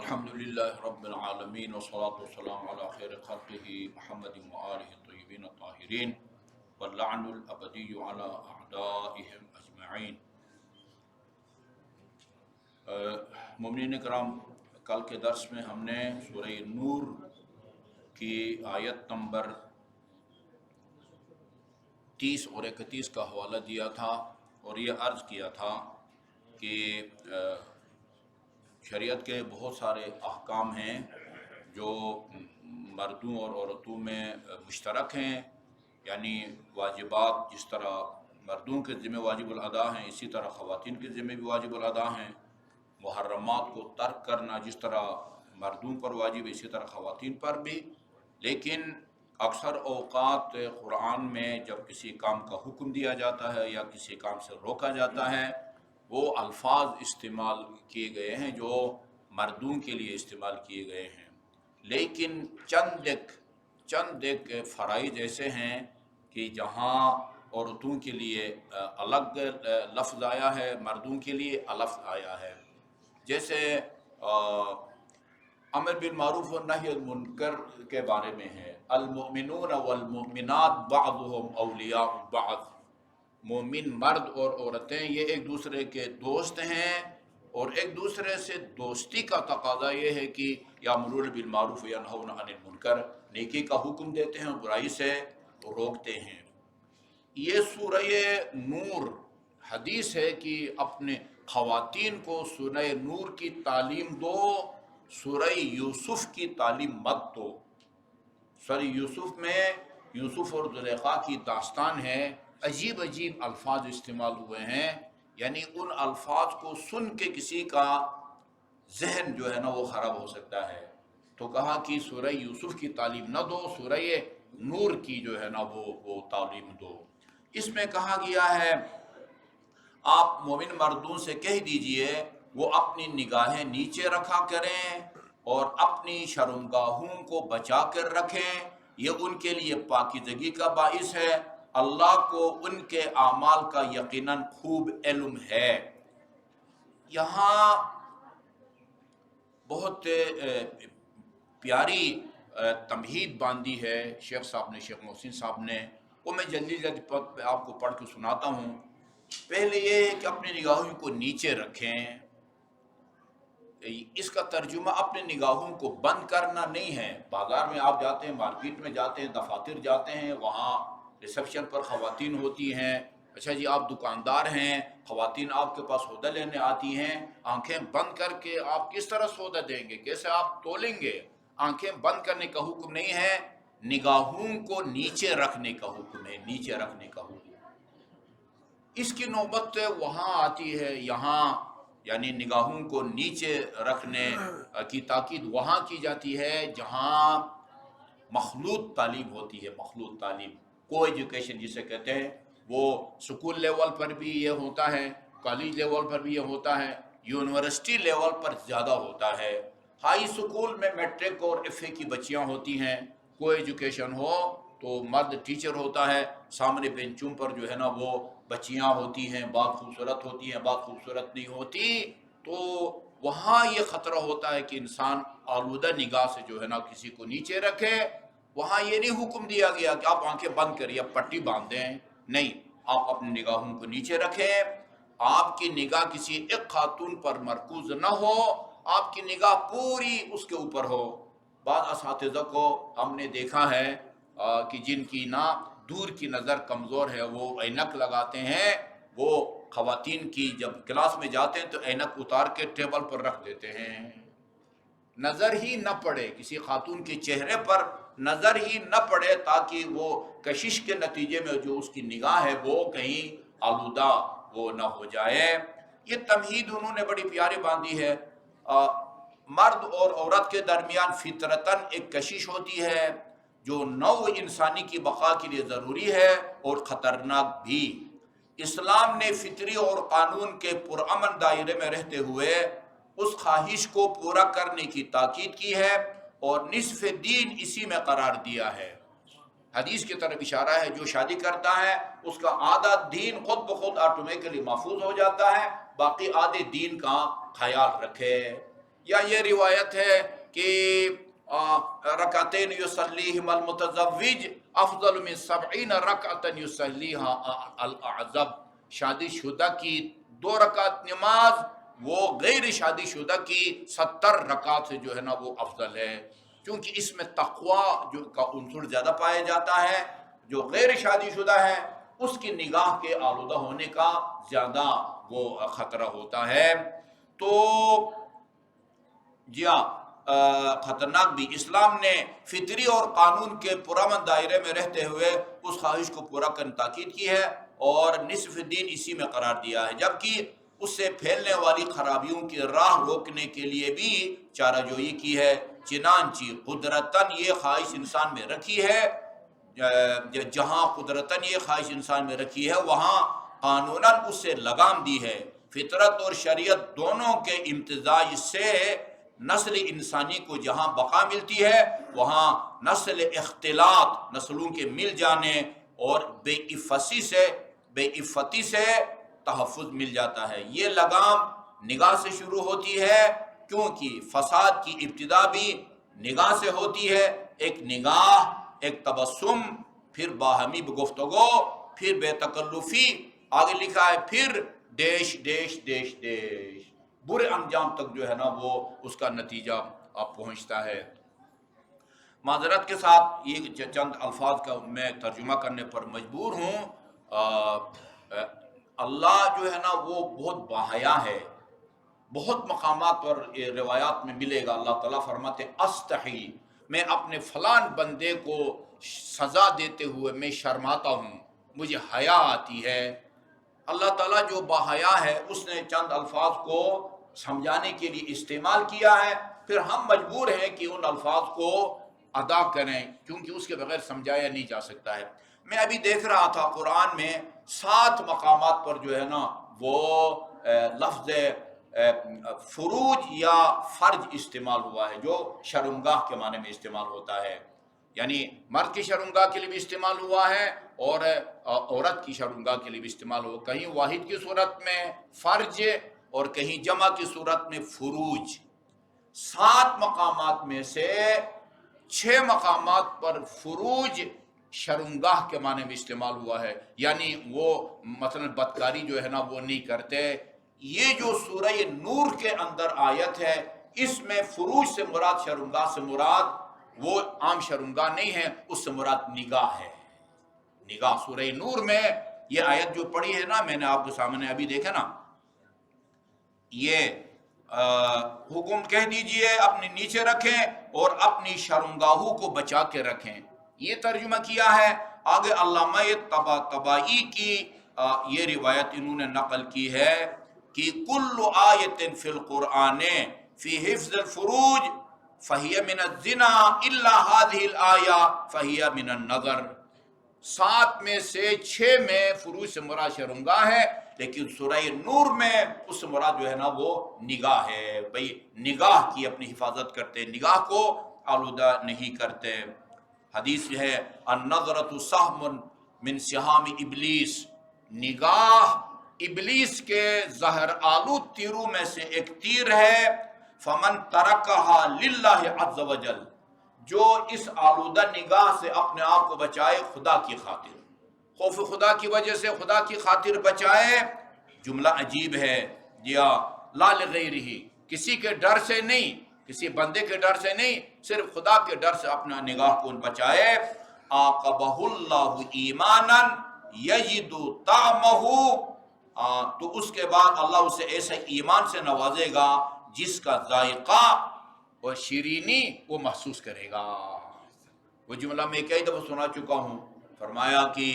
الحمدللہ رب العالمین والصلاة والسلام علی خیر خلقہ محمد وآلہ الطیبین الطاہرین واللعن الابدی علی اعدائہم اجمعین۔ مومنین کرام، کل کے درس میں ہم نے سورہ نور کی آیت نمبر 30 اور 31 کا حوالہ دیا تھا اور یہ عرض کیا تھا کہ شریعت کے بہت سارے احکام ہیں جو مردوں اور عورتوں میں مشترک ہیں، یعنی واجبات جس طرح مردوں کے ذمہ واجب الادا ہیں اسی طرح خواتین کے ذمہ بھی واجب الادا ہیں۔ محرمات کو ترک کرنا جس طرح مردوں پر واجب اسی طرح خواتین پر بھی، لیکن اکثر اوقات قرآن میں جب کسی کام کا حکم دیا جاتا ہے یا کسی کام سے روکا جاتا ہے وہ الفاظ استعمال کیے گئے ہیں جو مردوں کے لیے استعمال کیے گئے ہیں، لیکن چند ایک فرائض ایسے ہیں کہ جہاں عورتوں کے لیے الگ لفظ آیا ہے، مردوں کے لیے الگ آیا ہے۔ جیسے امر بالمعروف والنہی عن المنکر کے بارے میں ہے، المؤمنون والمؤمنات بعضهم اولیاء بعض، مومن مرد اور عورتیں یہ ایک دوسرے کے دوست ہیں اور ایک دوسرے سے دوستی کا تقاضا یہ ہے کہ یامرون بالمعروف وینہون عن المنکر، نیکی کا حکم دیتے ہیں، برائی سے روکتے ہیں۔ یہ سورہ نور حدیث ہے کہ اپنے خواتین کو سورہ نور کی تعلیم دو، سورہ یوسف کی تعلیم مت دو۔ سورہ یوسف میں یوسف اور زلیخا کی داستان ہے، عجیب الفاظ استعمال ہوئے ہیں، یعنی ان الفاظ کو سن کے کسی کا ذہن جو ہے نا وہ خراب ہو سکتا ہے، تو کہا کہ سورہ یوسف کی تعلیم نہ دو، سورہ نور کی جو ہے نا وہ تعلیم دو۔ اس میں کہا گیا ہے آپ مومن مردوں سے کہہ دیجئے وہ اپنی نگاہیں نیچے رکھا کریں اور اپنی شرمگاہوں کو بچا کر رکھیں، یہ ان کے لیے پاکیزگی کا باعث ہے، اللہ کو ان کے اعمال کا یقیناً خوب علم ہے۔ یہاں بہت پیاری تمہید باندھی ہے شیخ صاحب نے، شیخ محسن صاحب نے، وہ میں جلدی آپ کو پڑھ کے سناتا ہوں۔ پہلے یہ ہے کہ اپنی نگاہوں کو نیچے رکھیں، اس کا ترجمہ اپنی نگاہوں کو بند کرنا نہیں ہے۔ بازار میں آپ جاتے ہیں، مارکیٹ میں جاتے ہیں، دفاتر جاتے ہیں، وہاں ریسیپشن پر خواتین ہوتی ہیں، اچھا جی آپ دکاندار ہیں، خواتین آپ کے پاس سودا لینے آتی ہیں، آنکھیں بند کر کے آپ کس طرح سودا دیں گے، کیسے آپ تولیں گے؟ آنکھیں بند کرنے کا حکم نہیں ہے، نگاہوں کو نیچے رکھنے کا حکم ہے، نیچے رکھنے کا حکم۔ اس کی نوبت وہاں آتی ہے، یہاں یعنی نگاہوں کو نیچے رکھنے کی تاکید وہاں کی جاتی ہے جہاں مخلوط تعلیم ہوتی ہے، مخلوط تعلیم، کو ایجوکیشن جسے کہتے ہیں، وہ سکول لیول پر بھی یہ ہوتا ہے، کالج لیول پر بھی یہ ہوتا ہے، یونیورسٹی لیول پر زیادہ ہوتا ہے۔ ہائی سکول میں میٹرک اور ایف اے کی بچیاں ہوتی ہیں، کو ایجوکیشن ہو تو مرد ٹیچر ہوتا ہے، سامنے بینچوں پر جو ہے نا وہ بچیاں ہوتی ہیں، بہت خوبصورت ہوتی ہیں، بہت خوبصورت نہیں ہوتی، تو وہاں یہ خطرہ ہوتا ہے کہ انسان آلودہ نگاہ سے جو ہے نا کسی کو نیچے رکھے۔ وہاں یہ نہیں حکم دیا گیا کہ آپ آنکھیں بند کریے، پٹی باندھ دیں، نہیں، آپ اپنی نگاہوں کو نیچے رکھیں، آپ کی نگاہ کسی ایک خاتون پر مرکوز نہ ہو، آپ کی نگاہ پوری اس کے اوپر ہو۔ بعض اساتذہ کو ہم نے دیکھا ہے کہ جن کی نا دور کی نظر کمزور ہے، وہ اینک لگاتے ہیں، وہ خواتین کی جب کلاس میں جاتے ہیں تو اینک اتار کے ٹیبل پر رکھ دیتے ہیں، نظر ہی نہ پڑے، کسی خاتون کے چہرے پر نظر ہی نہ پڑے، تاکہ وہ کشش کے نتیجے میں جو اس کی نگاہ ہے وہ کہیں آلودہ وہ نہ ہو جائے۔ یہ تمہید انہوں نے بڑی پیاری باندھی ہے۔ مرد اور عورت کے درمیان فطرتاً ایک کشش ہوتی ہے جو نوع انسانی کی بقا کے لیے ضروری ہے اور خطرناک بھی۔ اسلام نے فطری اور قانون کے پرامن دائرے میں رہتے ہوئے اس خواہش کو پورا کرنے کی تاکید کی ہے اور نصف دین اسی میں قرار دیا ہے۔ حدیث کی طرف اشارہ ہے، جو شادی کرتا ہے اس کا آدھا دین خود بخود آٹومیٹکلی محفوظ ہو جاتا ہے، باقی آدھے دین کا خیال رکھے۔ یا یہ روایت ہے کہ رکعتین یصلیہم المتزوج افضل من 70 رکعتا یصلیہا الاعزب، شادی شدہ کی 2 رکعت نماز وہ غیر شادی شدہ کی 70 رکعت سے جو ہے نا وہ افضل ہے، کیونکہ اس میں تقوی جو کا عنصر زیادہ پایا جاتا ہے۔ جو غیر شادی شدہ ہے اس کی نگاہ کے آلودہ ہونے کا زیادہ وہ خطرہ ہوتا ہے۔ تو جی ہاں، خطرناک بھی۔ اسلام نے فطری اور قانون کے پرامن دائرے میں رہتے ہوئے اس خواہش کو پورا کرنے تاکید کی ہے اور نصف دین اسی میں قرار دیا ہے، جبکہ اس سے پھیلنے والی خرابیوں کی راہ روکنے کے لیے بھی چارہ جوئی کی ہے۔ چنانچہ قدرتاً یہ خواہش انسان میں رکھی ہے، جہاں قدرتاً یہ خواہش انسان میں رکھی ہے وہاں قانوناً اس سے لگام دی ہے۔ فطرت اور شریعت دونوں کے امتزاج سے نسل انسانی کو جہاں بقا ملتی ہے وہاں نسل اختلاط، نسلوں کے مل جانے اور بے عفتی سے تحفظ مل جاتا ہے۔ یہ لگام نگاہ سے شروع ہوتی ہے، کیونکہ فساد کی ابتدا بھی نگاہ سے ہوتی ہے۔ ایک نگاہ، ایک تبسم، پھر باہمی گفتگو، پھر بے تکلفی، آگے لکھا ہے پھر ڈیش ڈیش ڈیش ڈیش، برے انجام تک جو ہے نا وہ اس کا نتیجہ اب پہنچتا ہے۔ معذرت کے ساتھ یہ چند الفاظ کا میں ترجمہ کرنے پر مجبور ہوں۔ اللہ جو ہے نا وہ بہت باحیا ہے، بہت مقامات پر روایات میں ملے گا، اللہ تعالیٰ فرماتے استحی، میں اپنے فلان بندے کو سزا دیتے ہوئے میں شرماتا ہوں، مجھے حیا آتی ہے۔ اللہ تعالیٰ جو باحیا ہے اس نے چند الفاظ کو سمجھانے کے لیے استعمال کیا ہے، پھر ہم مجبور ہیں کہ ان الفاظ کو ادا کریں کیونکہ اس کے بغیر سمجھایا نہیں جا سکتا ہے۔ میں ابھی دیکھ رہا تھا قرآن میں 7 مقامات پر جو ہے نا وہ لفظ فروج یا فرج استعمال ہوا ہے، جو شرمگاہ کے معنی میں استعمال ہوتا ہے، یعنی مرد کی شرمگاہ کے لیے بھی استعمال ہوا ہے اور عورت کی شرمگاہ کے لیے بھی استعمال ہوا، کہیں واحد کی صورت میں فرج اور کہیں جمع کی صورت میں فروج۔ 7 مقامات میں سے 6 مقامات پر فروج شرمگاہ کے معنی میں استعمال ہوا ہے، یعنی وہ مثلا بدکاری جو ہے نا وہ نہیں کرتے۔ یہ جو سورہ نور کے اندر آیت ہے اس میں فروج سے مراد، شرمگاہ سے مراد وہ عام شرمگاہ نہیں ہے، اس سے مراد نگاہ ہے۔ نگاہ سورہ نور میں یہ آیت جو پڑھی ہے نا، میں نے آپ کے سامنے ابھی دیکھا نا، یہ حکم کہہ دیجئے اپنے نیچے رکھیں اور اپنی شرمگاہوں کو بچا کے رکھیں، یہ ترجمہ کیا ہے۔ آگے علامہ طباطبائی کی یہ روایت انہوں نے نقل کی ہے کہ کل آیت فی القرآن فی حفظ الفروج فہی من الزنا الا هذه الآیہ فہی من النظر۔ 7 میں سے 6 میں فروج سے مراد شرمگاہ ہے، لیکن سورہ نور میں اس سے مراد جو ہے نا وہ نگاہ ہے، بھئی نگاہ کی اپنی حفاظت کرتے، نگاہ کو آلودہ نہیں کرتے۔ حدیث ہے النظرۃ سہم من سہام ابلیس، نگاہ ابلیس کے زہر آلود تیروں میں سے ایک تیر ہے۔ فمن ترکہا للہ عز وجل، جو اس آلودہ نگاہ سے اپنے آپ کو بچائے خدا کی خاطر، خوف خدا کی وجہ سے خدا کی خاطر بچائے، جملہ عجیب ہے، جی ہاں، لا لغیرہ، کسی کے ڈر سے نہیں، کسی بندے کے ڈر سے نہیں، صرف خدا کے ڈر سے اپنا نگاہ کو بچائے، عاقبہ اللہ ایمانا یجد طعمہ، تو اس کے بعد اللہ اسے ایسے ایمان سے نوازے گا جس کا ذائقہ اور شیرینی وہ محسوس کرے گا۔ وہ جملہ میں کئی دفعہ سنا چکا ہوں، فرمایا کہ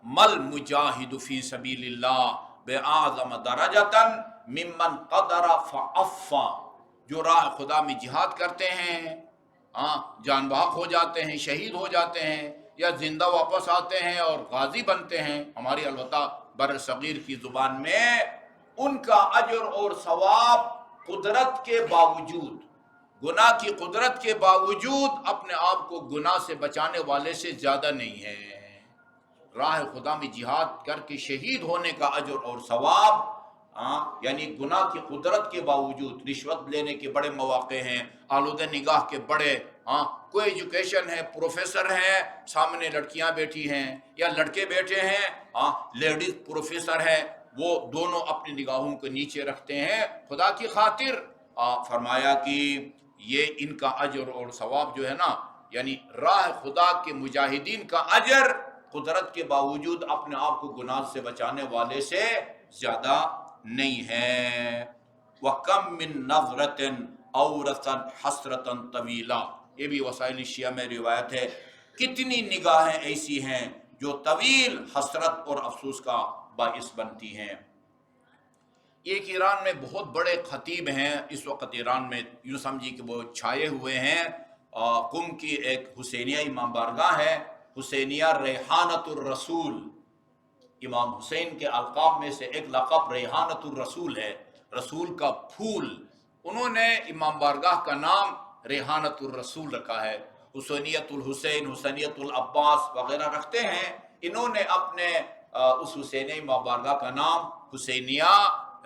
مل مجاہد فی سبیل اللہ بأعظم درجۃ ممن قدر فعفا، جو راہ خدا میں جہاد کرتے ہیں، جان بحق ہو جاتے ہیں، شہید ہو جاتے ہیں یا زندہ واپس آتے ہیں اور غازی بنتے ہیں، ہماری البتہ بر صغیر کی زبان میں، ان کا اجر اور ثواب قدرت کے باوجود، گناہ کی قدرت کے باوجود اپنے آپ کو گناہ سے بچانے والے سے زیادہ نہیں ہے۔ راہ خدا میں جہاد کر کے شہید ہونے کا اجر اور ثواب یعنی گناہ کی قدرت کے باوجود رشوت لینے کے بڑے مواقع ہیں، آلودہ نگاہ کے بڑے، کوئی ایجوکیشن ہے، پروفیسر ہیں، سامنے لڑکیاں بیٹھی ہیں یا لڑکے بیٹھے ہیں، لیڈیز پروفیسر ہے، وہ دونوں اپنی نگاہوں کو نیچے رکھتے ہیں خدا کی خاطر۔ فرمایا کہ یہ ان کا اجر اور ثواب جو ہے نا، یعنی راہ خدا کے مجاہدین کا اجر قدرت کے باوجود اپنے آپ کو گناہ سے بچانے والے سے زیادہ نہیں ہے۔ وَكَم مِّن نَظْرَةٍ أَوْرَثَتْ حَسْرَةً طَوِيلًا، یہ بھی وسائل شیعہ میں روایت ہے، کتنی نگاہیں ایسی ہیں جو طویل حسرت اور افسوس کا باعث بنتی ہیں۔ ایک ایران میں بہت بڑے خطیب ہیں اس وقت، ایران میں یوں سمجھی کہ وہ چھائے ہوئے ہیں، قم کی ایک حسینیہ امام بارگاہ ہے، حسینیہ ریحانۃ الرسول، امام حسین کے القاب میں سے ایک لقب ریحانۃ الرسول ہے، رسول کا پھول۔ انہوں نے امام بارگاہ کا نام ریحانۃ الرسول رکھا ہے، حسینیت الحسین، حسینیت العباس وغیرہ رکھتے ہیں، انہوں نے اپنے اس حسینیہ امام بارگاہ کا نام حسینیہ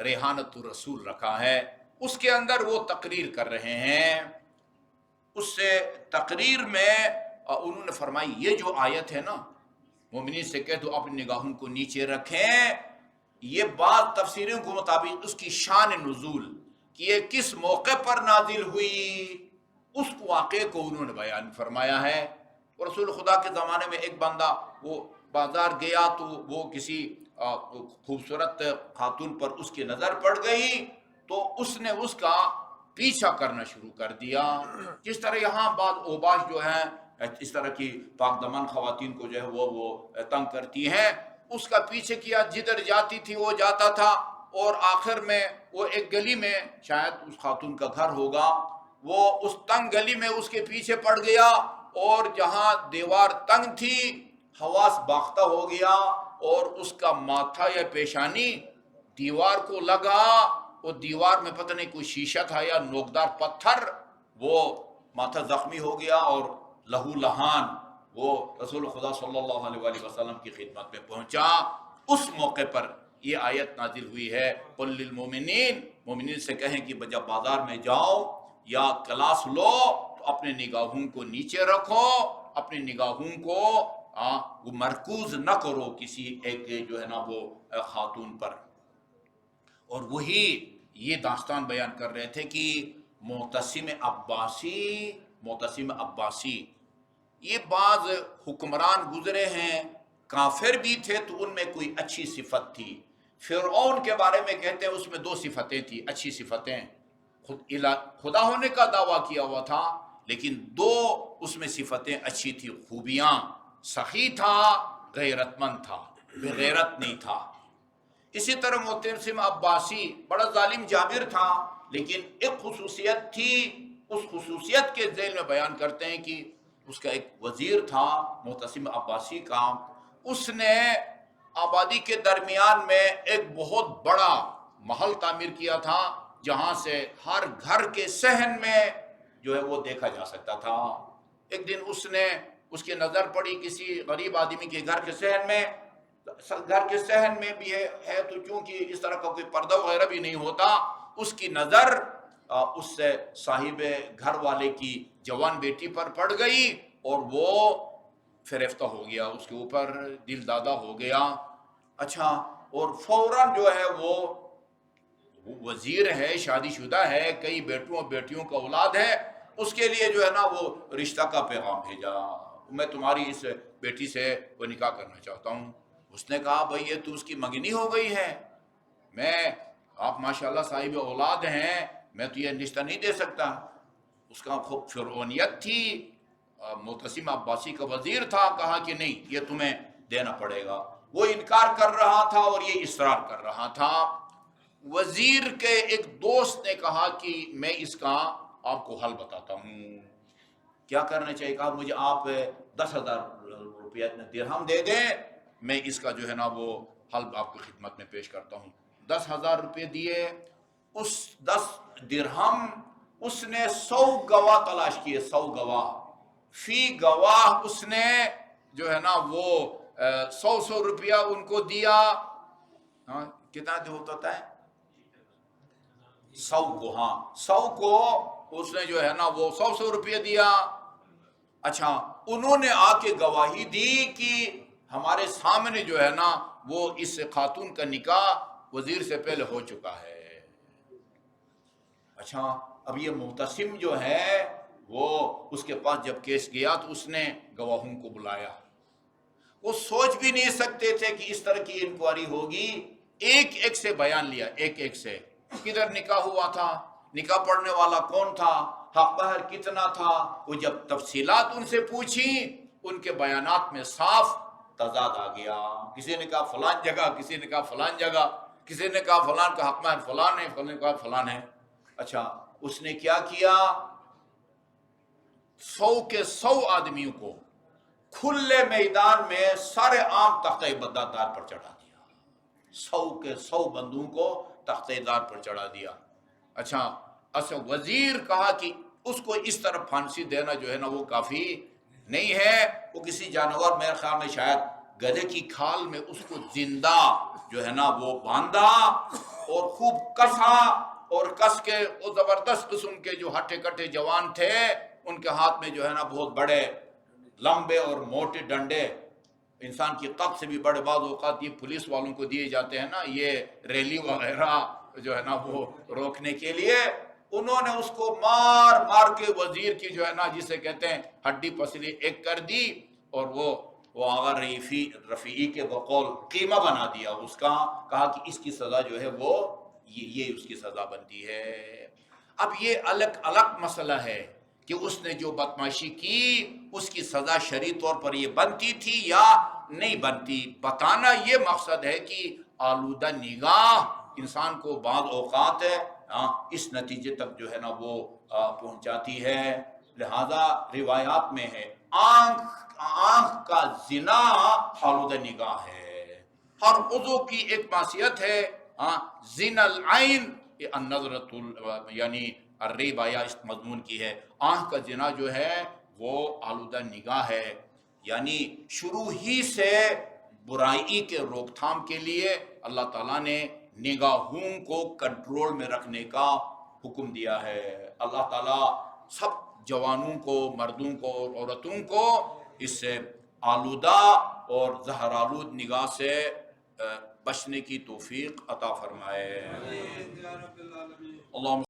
ریحانۃ الرسول رکھا ہے۔ اس کے اندر وہ تقریر کر رہے ہیں، اس سے تقریر میں انہوں نے فرمائی یہ جو آیت ہے نا، مومنین سے کہہ دو اپنی نگاہوں کو نیچے رکھیں، یہ بات تفسیروں کے مطابق اس کی شان نزول کہ یہ کس موقع پر نازل ہوئی، اس واقعے کو انہوں نے بیان فرمایا ہے۔ اور رسول خدا کے زمانے میں ایک بندہ وہ بازار گیا تو وہ کسی خوبصورت خاتون پر اس کی نظر پڑ گئی تو اس نے اس کا پیچھا کرنا شروع کر دیا، جس طرح یہاں بعض اوباش جو ہیں اس طرح کی پاک دامن خواتین کو جو ہے وہ تنگ کرتی ہیں، اس کا پیچھے کیا، جدھر جاتی تھی وہ جاتا تھا، اور آخر میں وہ ایک گلی میں، شاید اس خاتون کا گھر ہوگا، وہ اس تنگ گلی میں اس کے پیچھے پڑ گیا، اور جہاں دیوار تنگ تھی حواس باختہ ہو گیا، اور اس کا ماتھا یا پیشانی دیوار کو لگا، اور دیوار میں پتہ نہیں کوئی شیشہ تھا یا نوکدار پتھر، وہ ماتھا زخمی ہو گیا اور لہو لہان وہ رسول خدا صلی اللہ علیہ وآلہ وسلم کی خدمت میں پہنچا۔ اس موقع پر یہ آیت نازل ہوئی ہے، قل للمؤمنین، مومنین سے کہیں کہ جب بازار میں جاؤ یا کلاس لو تو اپنے نگاہوں کو نیچے رکھو، اپنی نگاہوں کو وہ مرکوز نہ کرو کسی ایک جو ہے نا وہ خاتون پر۔ اور وہی یہ داستان بیان کر رہے تھے کہ معتصم عباسی یہ بعض حکمران گزرے ہیں، کافر بھی تھے تو ان میں کوئی اچھی صفت تھی۔ فرعون کے بارے میں کہتے ہیں اس میں دو صفتیں تھی، اچھی صفتیں، خدا ہونے کا دعویٰ کیا ہوا تھا لیکن دو اس میں صفتیں اچھی تھی، خوبیاں، سخی تھا، غیرت مند تھا، بغیرت نہیں تھا۔ اسی طرح معتصم عباسی بڑا ظالم جابر تھا، لیکن ایک خصوصیت تھی، اس خصوصیت کے ذیل میں بیان کرتے ہیں کہ اس کا ایک وزیر تھا معتصم عباسی کا، اس نے آبادی کے درمیان میں ایک بہت بڑا محل تعمیر کیا تھا جہاں سے ہر گھر کے صحن میں جو ہے وہ دیکھا جا سکتا تھا۔ ایک دن اس کی نظر پڑی کسی غریب آدمی کے گھر کے صحن میں، گھر کے صحن میں بھی ہے تو چونکہ اس طرح کا کوئی پردہ وغیرہ بھی نہیں ہوتا، اس کی نظر اس سے صاحب گھر والے کی جوان بیٹی پر پڑ گئی اور وہ فریفتہ ہو گیا، اس کے اوپر دل دادا ہو گیا۔ اچھا، اور فوراً جو ہے وہ وزیر ہے، شادی شدہ ہے، کئی بیٹیوں کا اولاد ہے، اس کے لیے جو ہے نا وہ رشتہ کا پیغام بھیجا، میں تمہاری اس بیٹی سے وہ نکاح کرنا چاہتا ہوں۔ اس نے کہا بھئی یہ تو اس کی منگنی ہو گئی ہے، آپ ماشاءاللہ صاحب اولاد ہیں، میں تو یہ رشتہ نہیں دے سکتا۔ اس کا خوب فرعونیت تھی، معتصم عباسی کا وزیر تھا، کہا کہ نہیں یہ تمہیں دینا پڑے گا۔ وہ انکار کر رہا تھا اور یہ اصرار کر رہا تھا۔ وزیر کے ایک دوست نے کہا کہ میں اس کا آپ کو حل بتاتا ہوں، کیا کرنا چاہیے؟ کہا مجھے آپ 10,000 روپیہ درہم دے دیں، میں اس کا جو ہے نا وہ حل آپ کی خدمت میں پیش کرتا ہوں۔ 10,000 روپے دیے، اس 10 درہم اس نے 100 گواہ تلاش کیے، 100 گواہ، فی گواہ اس نے جو ہے نا وہ 100 روپیہ ان کو دیا۔ کتنا ہوتا ہے 100 کو، ہاں 100 کو اس نے جو ہے نا وہ 100 روپیہ دیا۔ اچھا، انہوں نے آ کے گواہی دی کہ ہمارے سامنے جو ہے نا وہ اس خاتون کا نکاح وزیر سے پہلے ہو چکا ہے۔ اچھا، اب یہ محتسم جو ہے وہ اس کے پاس جب کیس گیا تو اس نے گواہوں کو بلایا۔ وہ سوچ بھی نہیں سکتے تھے کہ اس طرح کی انکوائری ہوگی۔ ایک ایک سے بیان لیا، ایک ایک سے، کدھر نکاح ہوا تھا، نکاح پڑھنے والا کون تھا، حق مہر کتنا تھا۔ وہ جب تفصیلات ان سے پوچھی، ان کے بیانات میں صاف تضاد آ گیا۔ کسی نے کہا فلان جگہ، کسی نے کہا فلان جگہ، کسی نے کہا فلان کا حق مہر فلان ہے، فلان کا فلان ہے۔ اچھا، اس نے کیا کیا، 100 کے 100 آدمیوں کو کھلے میدان میں سارے عام تختہ بددار پر چڑھا دیا۔ 100 کے 100 بندوں کو تختہ دار پر چڑھا دیا۔ اچھا، وزیر کہا کہ اس کو اس طرح پھانسی دینا جو ہے نا وہ کافی نہیں ہے۔ وہ کسی جانور، میرے خیال میں شاید گدھے کی کھال میں اس کو زندہ جو ہے نا وہ باندھا اور خوب کسا، اور کس کے وہ زبردست قسم کے جو ہٹے کٹے جوان تھے، ان کے ہاتھ میں جو ہے نا بہت بڑے لمبے اور موٹے ڈنڈے، انسان کی قد سے بھی بڑے، بعض اوقات یہ پولیس والوں کو دیے جاتے ہیں نا یہ ریلی وغیرہ جو ہے نا وہ روکنے کے لیے۔ انہوں نے اس کو مار مار کے وزیر کی جو ہے نا جسے کہتے ہیں ہڈی پسلی ایک کر دی، اور وہ آغا رفیعی کے بقول قیمہ بنا دیا اس کا۔ کہا کہ اس کی سزا جو ہے وہ یہ اس کی سزا بنتی ہے۔ اب یہ الگ الگ مسئلہ ہے کہ اس نے جو بدمعاشی کی اس کی سزا شرعی طور پر یہ بنتی تھی یا نہیں بنتی۔ بتانا یہ مقصد ہے کہ آلودہ نگاہ انسان کو بعض اوقات اس نتیجے تک جو ہے نا وہ پہنچاتی ہے۔ لہذا روایات میں ہے آنکھ کا زنا آلودہ نگاہ ہے۔ ہر عضو کی ایک معصیت ہے، زنا العین النظرۃ، یعنی الریب یا اس مضمون کی ہے۔ آنکھ کا زنا جو ہے وہ آلودہ نگاہ ہے، یعنی شروع ہی سے برائی کے روک تھام کے لیے اللہ تعالیٰ نے نگاہوں کو کنٹرول میں رکھنے کا حکم دیا ہے۔ اللہ تعالیٰ سب جوانوں کو، مردوں کو اور عورتوں کو اس سے آلودہ اور زہر آلود نگاہ سے بچنے کی توفیق عطا فرمائے۔ اللہم